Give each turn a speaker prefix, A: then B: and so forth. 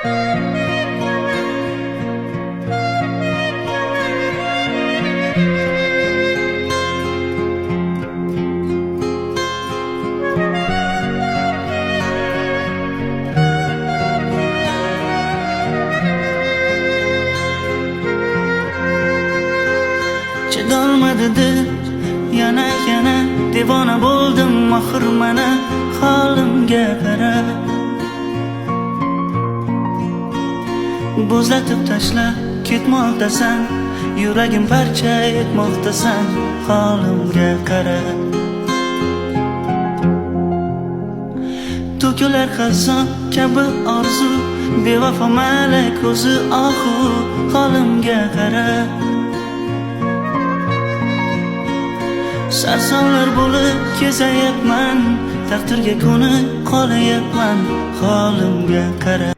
A: Chidolmadi dil yana devona bo'ldim oxir mana holimga qara. Bo'zlatib tashla ketmoqdasan, yuragim parcha etmoqdasan, holimga qara. To'kilar xazon kabi orzu, bevafo malak o'zi ohu, holimga qara. Sarsonlar bo'lib kezayapman, taqdirga ko'nib qolayapman, holimga qara.